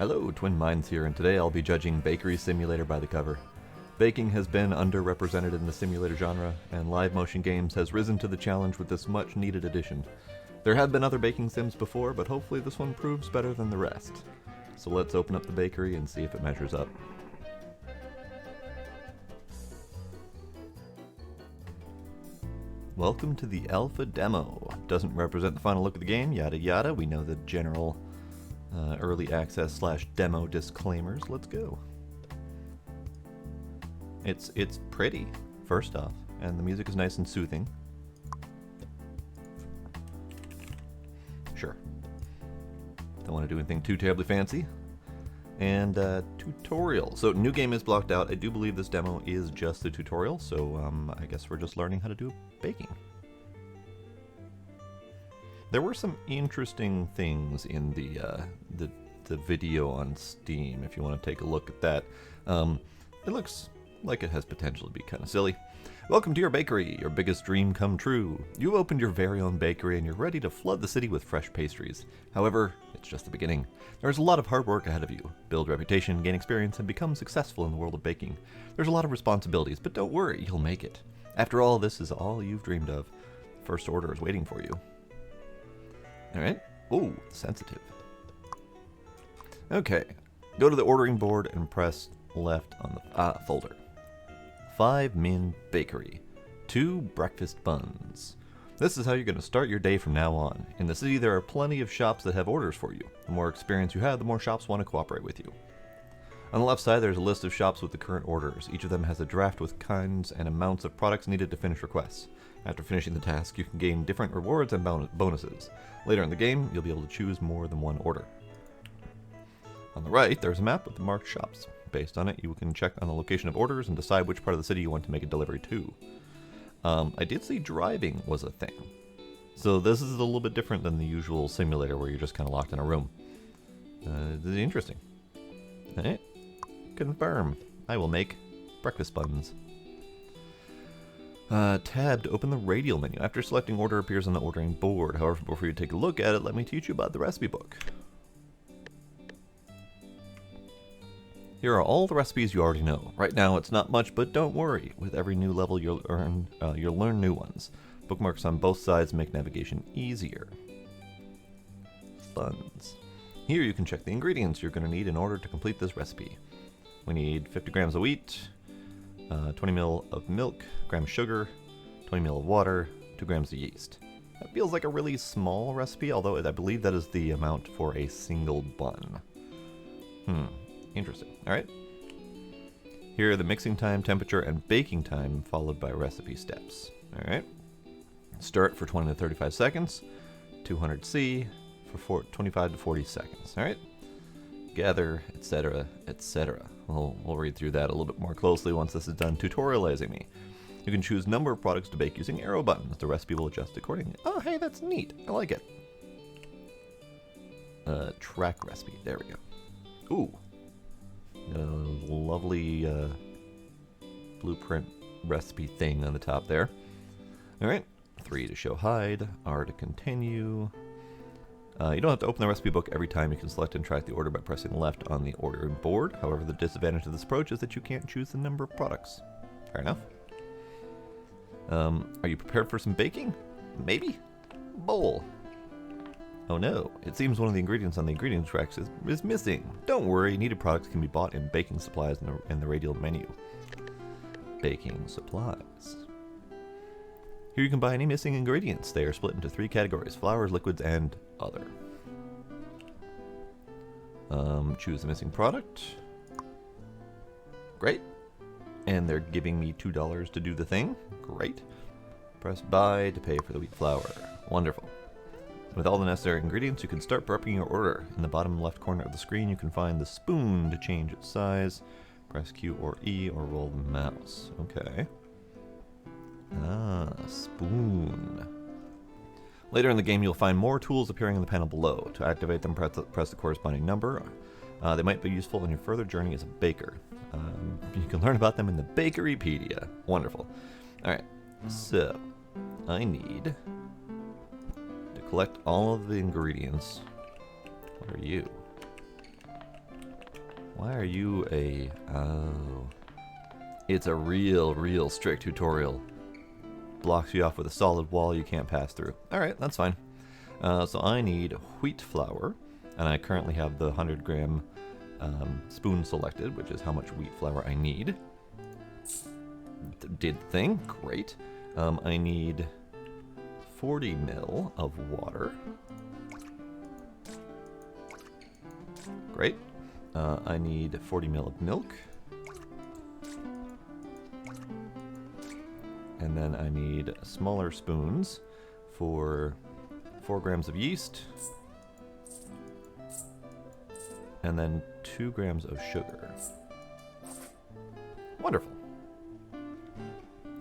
Hello, Twin Minds here, and today I'll be judging Bakery Simulator by the cover. Baking has been underrepresented in the simulator genre, and live motion games has risen to the challenge with this much needed addition. There have been other baking sims before, but hopefully this one proves better than the rest. So let's open up the bakery and see if it measures up. Welcome to the alpha demo. Doesn't represent the final look of the game, yada yada. We know the general early access / demo disclaimers. Let's go. It's pretty, first off, and the music is nice and soothing. Sure. Don't want to do anything too terribly fancy. And tutorial. So new game is blocked out. I do believe this demo is just a tutorial, so I guess we're just learning how to do baking. There were some interesting things in the video on Steam, if you want to take a look at that. It looks like it has potential to be kind of silly. Welcome to your bakery, your biggest dream come true. You've opened your very own bakery and you're ready to flood the city with fresh pastries. However, it's just the beginning. There's a lot of hard work ahead of you. Build reputation, gain experience, and become successful in the world of baking. There's a lot of responsibilities, but don't worry, you'll make it. After all, this is all you've dreamed of. First order is waiting for you. Alright. Ooh, sensitive. Okay. Go to the ordering board and press left on the folder. 5 Min Bakery. 2 breakfast buns. This is how you're going to start your day from now on. In the city, there are plenty of shops that have orders for you. The more experience you have, the more shops want to cooperate with you. On the left side, there's a list of shops with the current orders. Each of them has a draft with kinds and amounts of products needed to finish requests. After finishing the task, you can gain different rewards and bonuses. Later in the game, you'll be able to choose more than one order. On the right, there's a map with the marked shops. Based on it, you can check on the location of orders and decide which part of the city you want to make a delivery to. I did see driving was a thing. So this is a little bit different than the usual simulator where you're just kind of locked in a room. This is interesting. Alright. Confirm. I will make breakfast buns. Tab to open the radial menu. After selecting order appears on the ordering board. However, before you take a look at it, let me teach you about the recipe book. Here are all the recipes you already know. Right now it's not much, but don't worry. With every new level you'll learn new ones. Bookmarks on both sides make navigation easier. Buns. Here you can check the ingredients you're going to need in order to complete this recipe. We need 50 grams of wheat, 20 ml of milk, grams of sugar, 20 ml of water, 2 grams of yeast. That feels like a really small recipe, although I believe that is the amount for a single bun. Interesting. Alright. Here are the mixing time, temperature, and baking time, followed by recipe steps. Alright. Stir it for 20 to 35 seconds. 200 C for 25 to 40 seconds. Alright. Gather, etc., etc. We'll read through that a little bit more closely once this is done tutorializing me. You can choose number of products to bake using arrow buttons. The recipe will adjust accordingly. Oh, hey, that's neat. I like it. Track recipe. There we go. Ooh. Lovely blueprint recipe thing on the top there. Alright. 3 to show hide. R to continue. You don't have to open the recipe book every time. You can select and track the order by pressing left on the ordering board. However, the disadvantage of this approach is that you can't choose the number of products. Fair enough. Are you prepared for some baking? Maybe? Bowl. Oh no, it seems one of the ingredients on the ingredient tracks is missing. Don't worry, needed products can be bought in baking supplies in the radial menu. Baking supplies. Here you can buy any missing ingredients. They are split into 3 categories: flours, liquids, and other. Choose the missing product. Great. And they're giving me $2 to do the thing. Great. Press buy to pay for the wheat flour. Wonderful. With all the necessary ingredients, you can start prepping your order. In the bottom left corner of the screen, you can find the spoon to change its size. Press Q or E or roll the mouse. Okay. Spoon. Later in the game, you'll find more tools appearing in the panel below. To activate them, press the corresponding number. They might be useful in your further journey as a baker. You can learn about them in the Bakerypedia. Wonderful. Alright, so I need to collect all of the ingredients. What are you? Why are you a... Oh. It's a real strict tutorial. Blocks you off with a solid wall you can't pass through. Alright, that's fine. So I need wheat flour, and I currently have the 100 gram spoon selected, which is how much wheat flour I need. Did the thing, great. I need 40 ml of water. Great. I need 40 ml of milk. And then I need smaller spoons for 4 grams of yeast. And then 2 grams of sugar. Wonderful.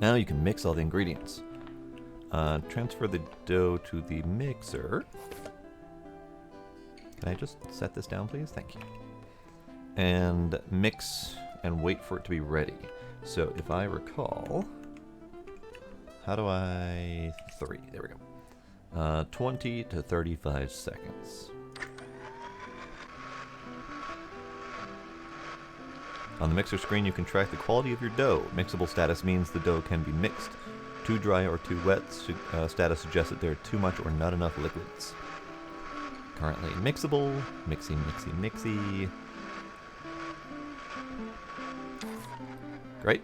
Now you can mix all the ingredients. Transfer the dough to the mixer. Can I just set this down, please? Thank you. And mix and wait for it to be ready. So if I recall, how do I... 3, there we go. 20 to 35 seconds. On the mixer screen, you can track the quality of your dough. Mixable status means the dough can be mixed. Too dry or too wet status suggests that there are too much or not enough liquids. Currently mixable. Mixy, mixy, mixy. Great.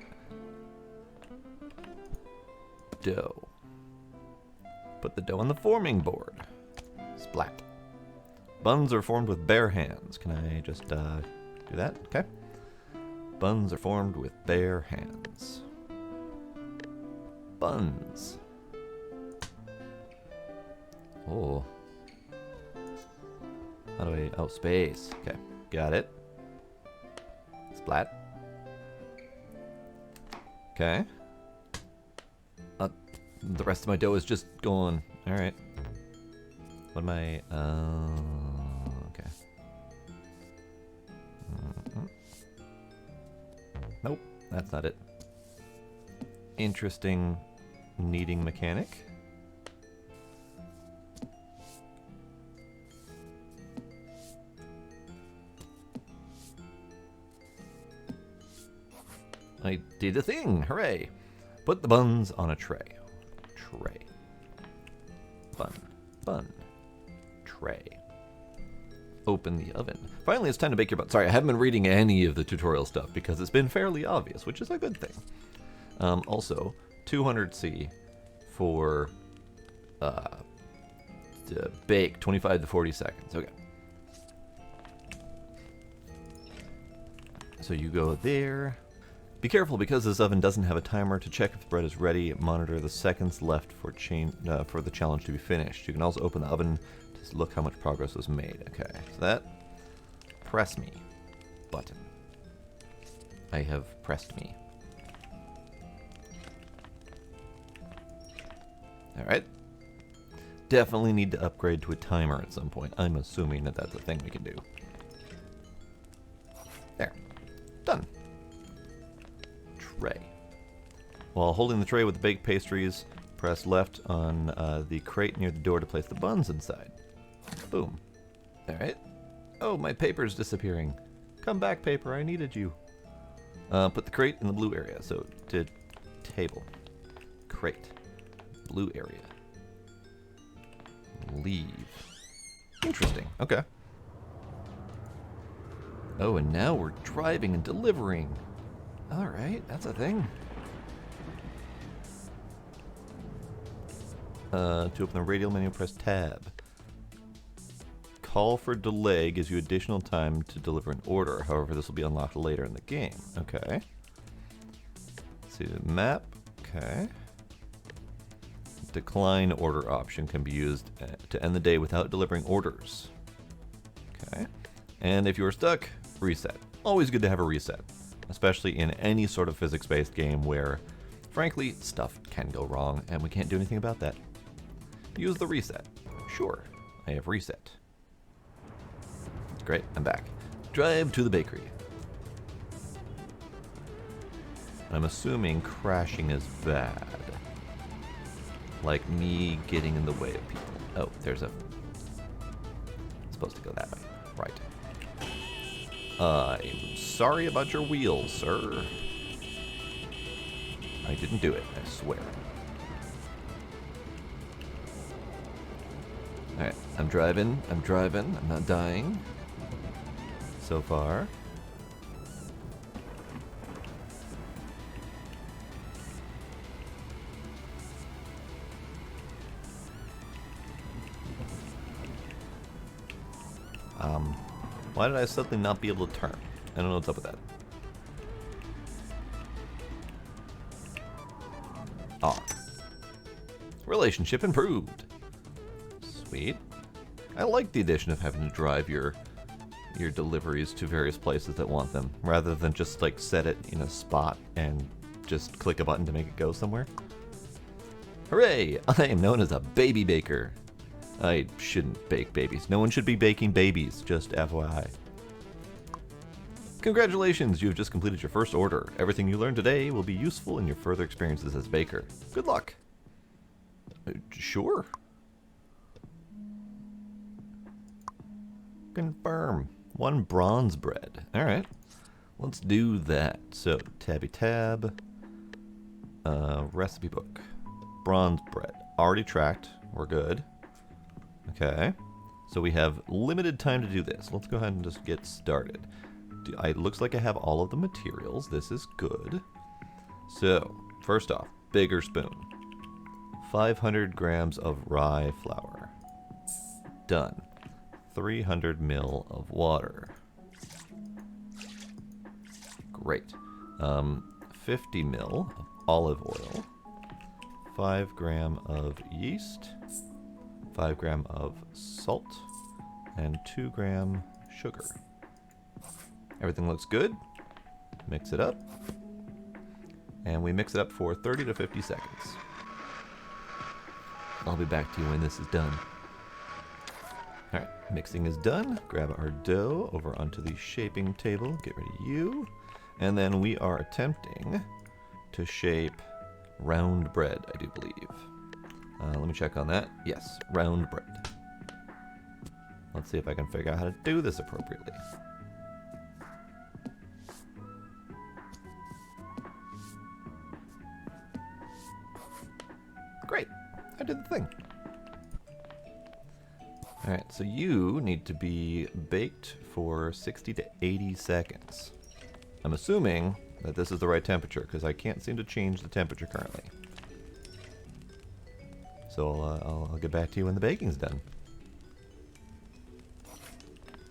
Dough. Put the dough on the forming board. Splat. Buns are formed with bare hands. Can I just do that? Okay. Buns are formed with bare hands. Buns. Oh. How do I... Oh, space. Okay. Got it. Splat. Okay. The rest of my dough is just gone. Alright. What am I... okay. Nope, that's not it. Interesting kneading mechanic. I did a thing! Hooray! Put the buns on a tray. Tray. Bun. Bun. Tray. Open the oven. Finally, it's time to bake your bun. Sorry, I haven't been reading any of the tutorial stuff because it's been fairly obvious, which is a good thing. Also, 200C for to bake 25 to 40 seconds. Okay. So you go there. Be careful because this oven doesn't have a timer. To check if the bread is ready, monitor the seconds left for the challenge to be finished. You can also open the oven to look how much progress was made. Okay, so that press me button. I have pressed me. Alright. Definitely need to upgrade to a timer at some point. I'm assuming that that's a thing we can do. There. Done. Tray. While holding the tray with the baked pastries, press left on the crate near the door to place the buns inside. Boom. Alright. Oh, my paper's disappearing. Come back, paper. I needed you. Put the crate in the blue area. So, to table. Crate. Blue area. Leave. Interesting. Okay. Oh, and now we're driving and delivering. Alright, that's a thing. To open the radial menu, press tab. Call for delay gives you additional time to deliver an order. However, this will be unlocked later in the game. Okay. Let's see the map. Okay. Decline order option can be used to end the day without delivering orders. Okay. And if you are stuck, reset. Always good to have a reset. Especially in any sort of physics-based game where, frankly, stuff can go wrong and we can't do anything about that. Use the reset. Sure, I have reset. Great, I'm back. Drive to the bakery. I'm assuming crashing is bad. Like me getting in the way of people. Oh, there's a... It's supposed to go that way. Right. I'm sorry about your wheels, sir. I didn't do it, I swear. Alright, I'm driving, I'm not dying. So far. Why did I suddenly not be able to turn? I don't know what's up with that. Ah. Relationship improved. Sweet. I like the addition of having to drive your deliveries to various places that want them, rather than just like set it in a spot and just click a button to make it go somewhere. Hooray! I am known as a baby baker. I shouldn't bake babies. No one should be baking babies, just FYI. Congratulations, you have just completed your first order. Everything you learned today will be useful in your further experiences as a baker. Good luck. Sure. Confirm. 1 bronze bread. Alright. Let's do that. So, tabby tab. Recipe book. Bronze bread. Already tracked. We're good. Okay. So we have limited time to do this. Let's go ahead and just get started. It looks like I have all of the materials. This is good. So, first off, bigger spoon. 500 grams of rye flour. Done. 300 ml of water. Great. 50 ml of olive oil. 5 gram of yeast. 5 gram of salt. And 2 gram sugar. Everything looks good. Mix it up. And we mix it up for 30 to 50 seconds. I'll be back to you when this is done. Alright, mixing is done. Grab our dough over onto the shaping table. Get rid of you. And then we are attempting to shape round bread, I do believe. Let me check on that. Yes, round bread. Let's see if I can figure out how to do this appropriately. Great, I did the thing. Alright, so you need to be baked for 60 to 80 seconds. I'm assuming that this is the right temperature, because I can't seem to change the temperature currently. So I'll get back to you when the baking's done.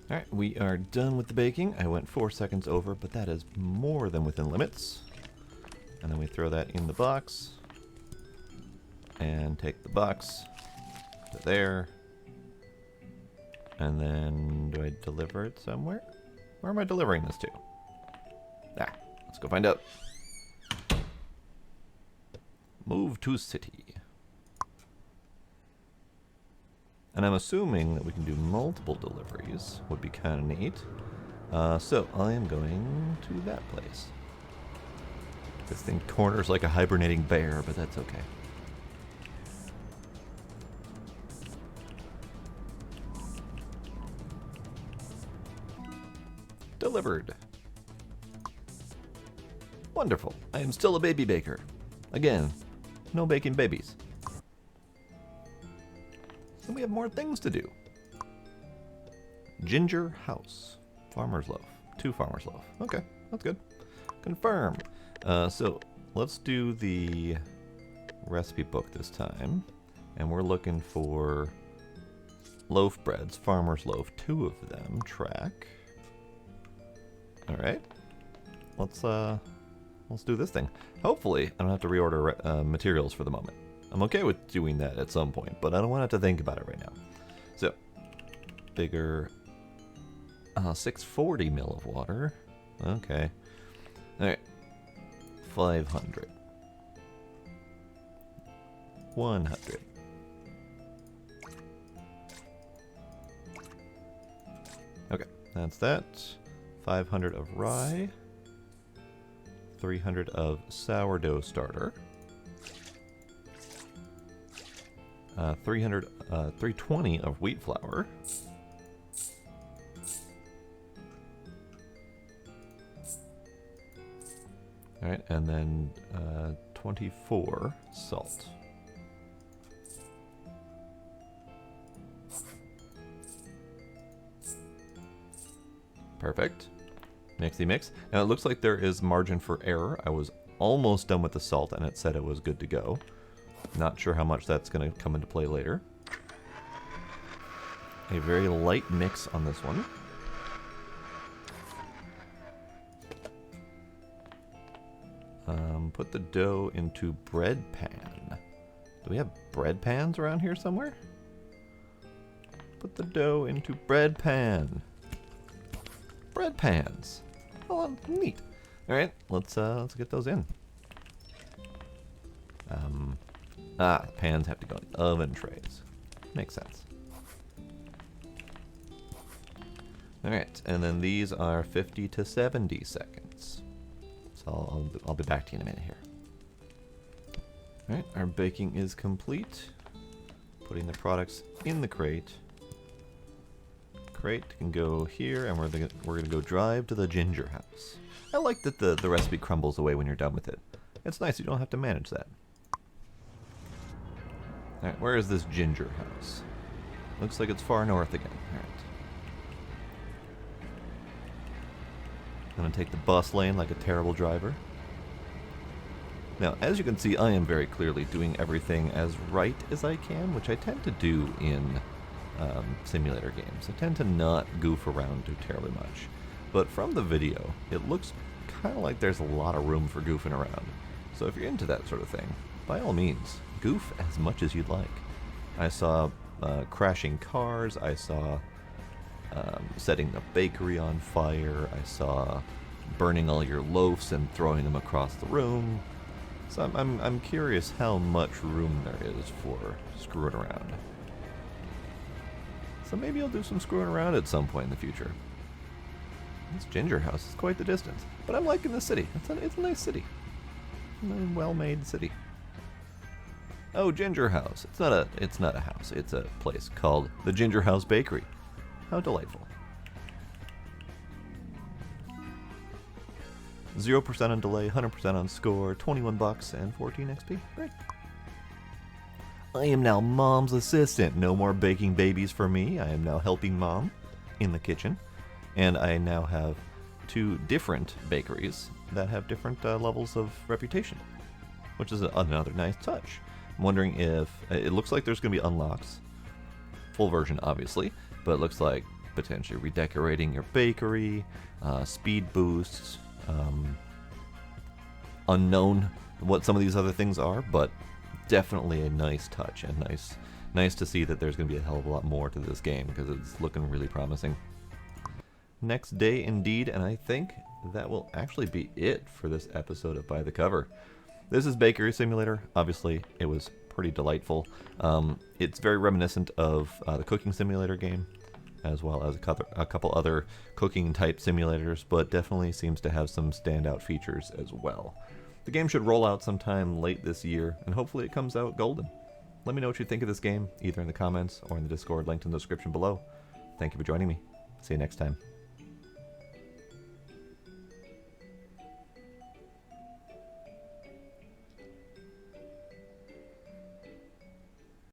Alright, we are done with the baking. I went 4 seconds over, but that is more than within limits. And then we throw that in the box. And take the box to there. And then, do I deliver it somewhere? Where am I delivering this to? Ah, let's go find out. Move to city. And I'm assuming that we can do multiple deliveries. Would be kind of neat. So I am going to that place. This thing corners like a hibernating bear, but that's okay. Delivered. Wonderful. I am still a baby baker. Again, no baking babies. And we have more things to do. Ginger house. Farmer's loaf. 2 farmer's loaf. Okay, that's good. Confirm. So let's do the recipe book this time. And we're looking for loaf breads. Farmer's loaf. 2 of them. Track. Alright. Let's do this thing. Hopefully, I don't have to reorder materials for the moment. I'm okay with doing that at some point, but I don't want to have to think about it right now. So, bigger 640 ml of water. Okay. Alright. 500. 100. Okay, that's that. 500 of rye. 300 of sourdough starter. 320 of wheat flour. Alright, and then 24 salt. Perfect. Mixy mix. Now it looks like there is margin for error. I was almost done with the salt and it said it was good to go. Not sure how much that's going to come into play later. A very light mix on this one. Put the dough into bread pan. Do we have bread pans around here somewhere? Put the dough into bread pan. Bread pans. Oh, neat. All right, let's get those in. Pans have to go in oven trays. Makes sense. All right, and then these are 50 to 70 seconds. So I'll be back to you in a minute here. All right, our baking is complete. Putting the products in the crate. Crate can go here, and we're gonna go drive to the ginger house. I like that the recipe crumbles away when you're done with it. It's nice you don't have to manage that. All right, where is this ginger house? Looks like it's far north again. All right. I'm gonna take the bus lane like a terrible driver. Now, as you can see, I am very clearly doing everything as right as I can, which I tend to do in simulator games. I tend to not goof around too terribly much. But from the video, it looks kind of like there's a lot of room for goofing around. So if you're into that sort of thing, by all means, goof as much as you'd like. I saw crashing cars, I saw setting the bakery on fire, I saw burning all your loaves and throwing them across the room. So I'm curious how much room there is for screwing around. So maybe I'll do some screwing around at some point in the future. This ginger house is quite the distance, but I'm liking the city. It's a nice city. A well-made city. Oh, Ginger House. It's not a house. It's a place called the Ginger House Bakery. How delightful. 0% on delay, 100% on score, 21 bucks and 14 XP. Great. I am now Mom's assistant. No more baking babies for me. I am now helping Mom in the kitchen. And I now have 2 different bakeries that have different levels of reputation, which is another nice touch. I'm wondering if it looks like there's going to be unlocks. Full version, obviously, but it looks like potentially redecorating your bakery, speed boosts, unknown what some of these other things are, but definitely a nice touch and nice to see that there's going to be a hell of a lot more to this game because it's looking really promising. Next day indeed, and I think that will actually be it for this episode of By the Cover. This is Bakery Simulator. Obviously, it was pretty delightful. It's very reminiscent of the Cooking Simulator game, as well as a couple other cooking-type simulators, but definitely seems to have some standout features as well. The game should roll out sometime late this year, and hopefully it comes out golden. Let me know what you think of this game, either in the comments or in the Discord linked in the description below. Thank you for joining me. See you next time.